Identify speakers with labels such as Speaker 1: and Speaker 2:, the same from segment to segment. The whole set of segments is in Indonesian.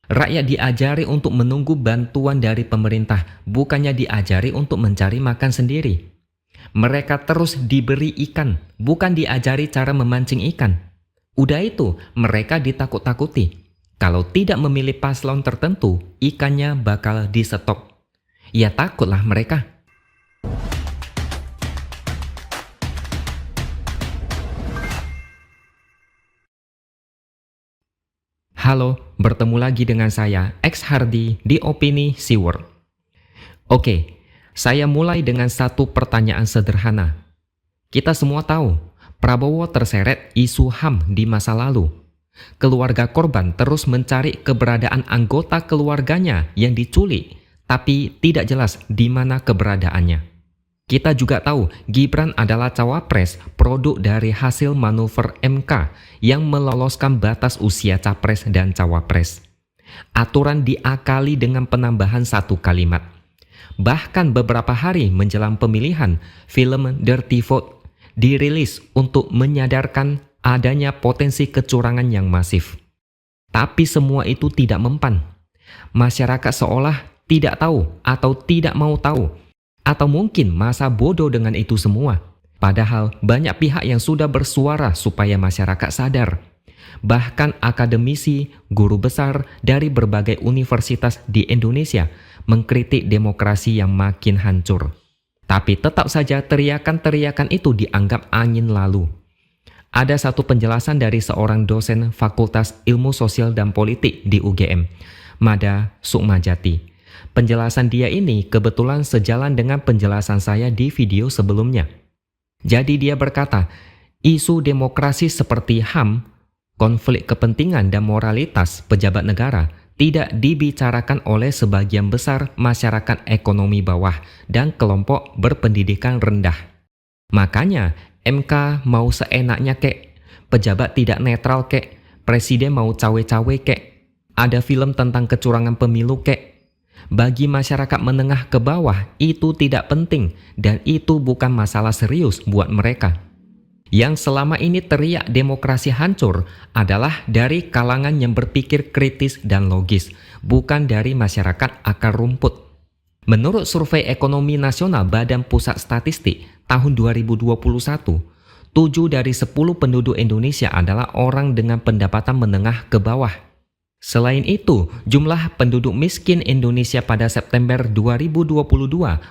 Speaker 1: Rakyat diajari untuk menunggu bantuan dari pemerintah, bukannya diajari untuk mencari makan sendiri. Mereka terus diberi ikan, bukan diajari cara memancing ikan. Udah itu, mereka ditakut-takuti. Kalau tidak memilih paslon tertentu, ikannya bakal di-stop. Ya takutlah mereka. Halo, bertemu lagi dengan saya, X Hardy di Opini SeaWorld. Oke, saya mulai dengan satu pertanyaan sederhana. Kita semua tahu, Prabowo terseret isu HAM di masa lalu. Keluarga korban terus mencari keberadaan anggota keluarganya yang diculik, tapi tidak jelas di mana keberadaannya. Kita juga tahu Gibran adalah cawapres produk dari hasil manuver MK yang meloloskan batas usia capres dan cawapres. Aturan diakali dengan penambahan satu kalimat. Bahkan beberapa hari menjelang pemilihan, film Dirty Vote dirilis untuk menyadarkan adanya potensi kecurangan yang masif. Tapi semua itu tidak mempan. Masyarakat seolah tidak tahu atau tidak mau tahu, atau mungkin masa bodoh dengan itu semua. Padahal banyak pihak yang sudah bersuara supaya masyarakat sadar. Bahkan akademisi, guru besar dari berbagai universitas di Indonesia mengkritik demokrasi yang makin hancur. Tapi tetap saja teriakan-teriakan itu dianggap angin lalu. Ada satu penjelasan dari seorang dosen Fakultas Ilmu Sosial dan Politik di UGM, Mada Sukmajati. Penjelasan dia ini kebetulan sejalan dengan penjelasan saya di video sebelumnya. Jadi dia berkata, isu demokrasi seperti HAM, konflik kepentingan dan moralitas pejabat negara tidak dibicarakan oleh sebagian besar masyarakat ekonomi bawah dan kelompok berpendidikan rendah. Makanya MK mau seenaknya kek, pejabat tidak netral kek, presiden mau cawe-cawe kek, ada film tentang kecurangan pemilu kek. Bagi masyarakat menengah ke bawah itu tidak penting dan itu bukan masalah serius buat mereka. Yang selama ini teriak demokrasi hancur adalah dari kalangan yang berpikir kritis dan logis, bukan dari masyarakat akar rumput. Menurut Survei Ekonomi Nasional Badan Pusat Statistik tahun 2021, 7 dari 10 penduduk Indonesia adalah orang dengan pendapatan menengah ke bawah. Selain itu, jumlah penduduk miskin Indonesia pada September 2022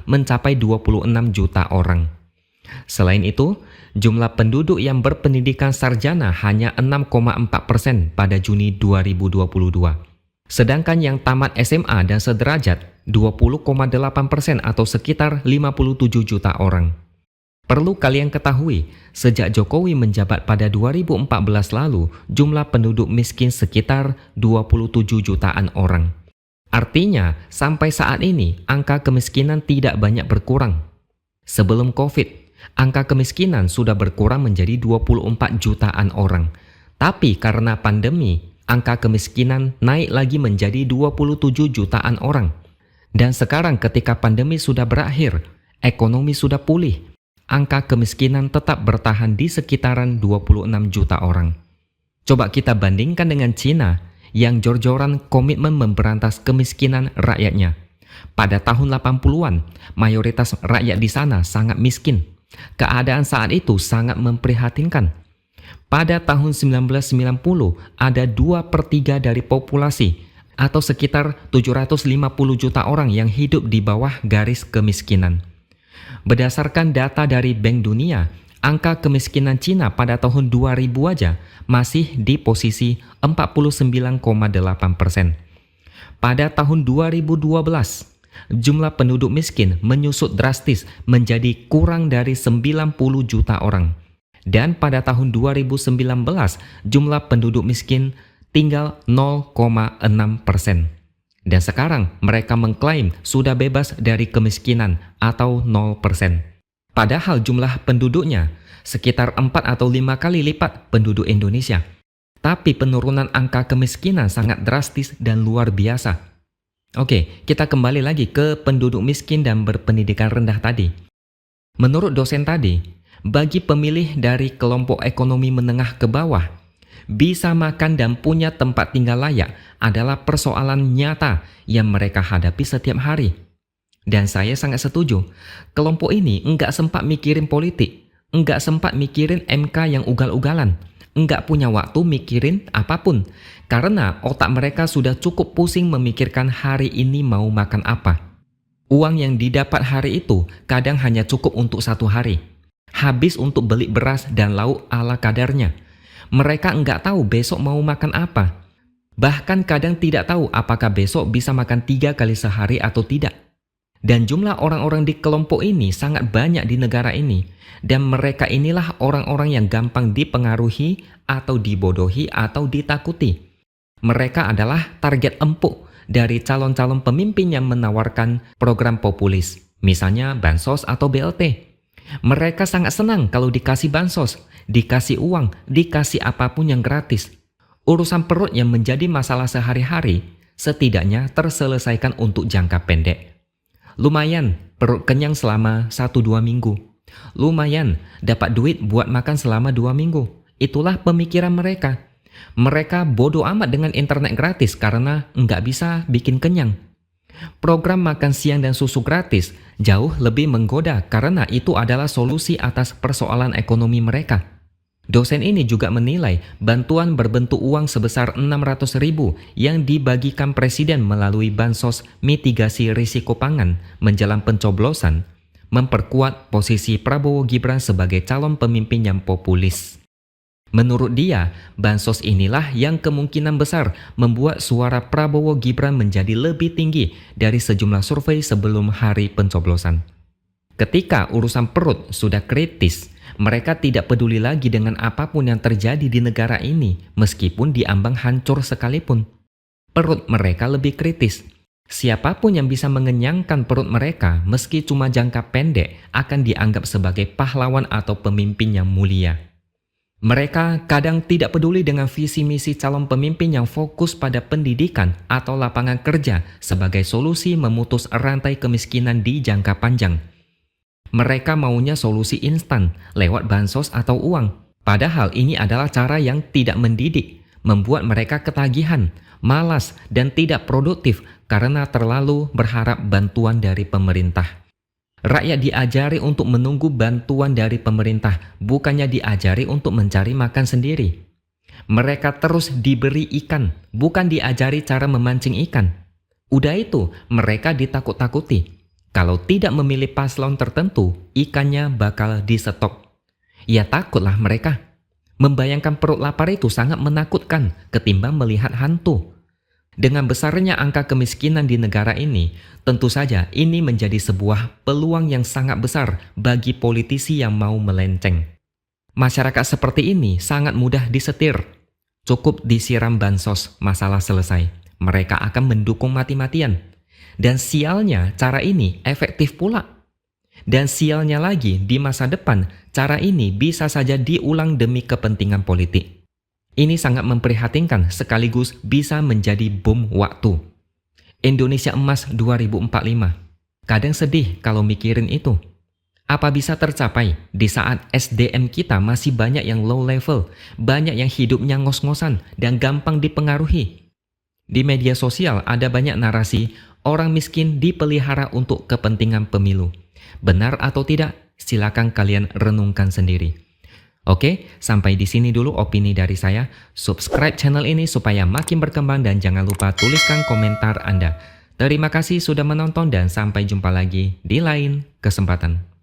Speaker 1: mencapai 26 juta orang. Selain itu, jumlah penduduk yang berpendidikan sarjana hanya 6,4% pada Juni 2022. Sedangkan yang tamat SMA dan sederajat 20,8% atau sekitar 57 juta orang. Perlu kalian ketahui, sejak Jokowi menjabat pada 2014 lalu, jumlah penduduk miskin sekitar 27 jutaan orang. Artinya, sampai saat ini, angka kemiskinan tidak banyak berkurang. Sebelum COVID, angka kemiskinan sudah berkurang menjadi 24 jutaan orang. Tapi karena pandemi, angka kemiskinan naik lagi menjadi 27 jutaan orang. Dan sekarang ketika pandemi sudah berakhir, ekonomi sudah pulih, angka kemiskinan tetap bertahan di sekitaran 26 juta orang. Coba kita bandingkan dengan Cina yang jor-joran komitmen memberantas kemiskinan rakyatnya. Pada tahun 80-an, mayoritas rakyat di sana sangat miskin. Keadaan saat itu sangat memprihatinkan. Pada tahun 1990, ada 2/3 dari populasi atau sekitar 750 juta orang yang hidup di bawah garis kemiskinan. Berdasarkan data dari Bank Dunia, angka kemiskinan Cina pada tahun 2000 aja masih di posisi 49,8%. Pada tahun 2012, jumlah penduduk miskin menyusut drastis menjadi kurang dari 90 juta orang. Dan pada tahun 2019, jumlah penduduk miskin tinggal 0,6%. Dan sekarang mereka mengklaim sudah bebas dari kemiskinan atau 0%. Padahal jumlah penduduknya sekitar 4 atau 5 kali lipat penduduk Indonesia. Tapi penurunan angka kemiskinan sangat drastis dan luar biasa. Oke, kita kembali lagi ke penduduk miskin dan berpendidikan rendah tadi. Menurut dosen tadi, bagi pemilih dari kelompok ekonomi menengah ke bawah, bisa makan dan punya tempat tinggal layak adalah persoalan nyata yang mereka hadapi setiap hari. Dan saya sangat setuju, kelompok ini enggak sempat mikirin politik, enggak sempat mikirin MK yang ugal-ugalan, enggak punya waktu mikirin apapun, karena otak mereka sudah cukup pusing memikirkan hari ini mau makan apa. Uang yang didapat hari itu kadang hanya cukup untuk 1 hari. Habis untuk beli beras dan lauk ala kadarnya. Mereka enggak tahu besok mau makan apa. Bahkan kadang tidak tahu apakah besok bisa makan 3 kali sehari atau tidak. Dan jumlah orang-orang di kelompok ini sangat banyak di negara ini. Dan mereka inilah orang-orang yang gampang dipengaruhi atau dibodohi atau ditakuti. Mereka adalah target empuk dari calon-calon pemimpin yang menawarkan program populis, misalnya bansos atau BLT. Mereka sangat senang kalau dikasih bansos, dikasih uang, dikasih apapun yang gratis. Urusan perut yang menjadi masalah sehari-hari setidaknya terselesaikan untuk jangka pendek. Lumayan perut kenyang selama 1-2 minggu. Lumayan dapat duit buat makan selama 2 minggu. Itulah pemikiran mereka. Mereka bodoh amat dengan internet gratis karena nggak bisa bikin kenyang. Program makan siang dan susu gratis jauh lebih menggoda karena itu adalah solusi atas persoalan ekonomi mereka. Dosen ini juga menilai bantuan berbentuk uang sebesar 600.000 yang dibagikan Presiden melalui bansos mitigasi risiko pangan menjelang pencoblosan memperkuat posisi Prabowo Gibran sebagai calon pemimpin yang populis. Menurut dia, bansos inilah yang kemungkinan besar membuat suara Prabowo Gibran menjadi lebih tinggi dari sejumlah survei sebelum hari pencoblosan. Ketika urusan perut sudah kritis, mereka tidak peduli lagi dengan apapun yang terjadi di negara ini, meskipun diambang hancur sekalipun. Perut mereka lebih kritis. Siapapun yang bisa mengenyangkan perut mereka, meski cuma jangka pendek, akan dianggap sebagai pahlawan atau pemimpin yang mulia. Mereka kadang tidak peduli dengan visi misi calon pemimpin yang fokus pada pendidikan atau lapangan kerja sebagai solusi memutus rantai kemiskinan di jangka panjang. Mereka maunya solusi instan lewat bansos atau uang. Padahal ini adalah cara yang tidak mendidik, membuat mereka ketagihan, malas, dan tidak produktif karena terlalu berharap bantuan dari pemerintah. Rakyat diajari untuk menunggu bantuan dari pemerintah, bukannya diajari untuk mencari makan sendiri. Mereka terus diberi ikan, bukan diajari cara memancing ikan. Udah itu, mereka ditakut-takuti. Kalau tidak memilih paslon tertentu, ikannya bakal disetok. Ya takutlah mereka. Membayangkan perut lapar itu sangat menakutkan ketimbang melihat hantu. Dengan besarnya angka kemiskinan di negara ini, tentu saja ini menjadi sebuah peluang yang sangat besar bagi politisi yang mau melenceng. Masyarakat seperti ini sangat mudah disetir. Cukup disiram bansos, masalah selesai. Mereka akan mendukung mati-matian. Dan sialnya, cara ini efektif pula. Dan sialnya lagi, di masa depan, cara ini bisa saja diulang demi kepentingan politik. Ini sangat memprihatinkan sekaligus bisa menjadi bom waktu. Indonesia Emas 2045. Kadang sedih kalau mikirin itu. Apa bisa tercapai di saat SDM kita masih banyak yang low level, banyak yang hidupnya ngos-ngosan dan gampang dipengaruhi? Di media sosial ada banyak narasi orang miskin dipelihara untuk kepentingan pemilu. Benar atau tidak? Silakan kalian renungkan sendiri. Oke, sampai di sini dulu opini dari saya. Subscribe channel ini supaya makin berkembang dan jangan lupa tuliskan komentar Anda. Terima kasih sudah menonton dan sampai jumpa lagi di lain kesempatan.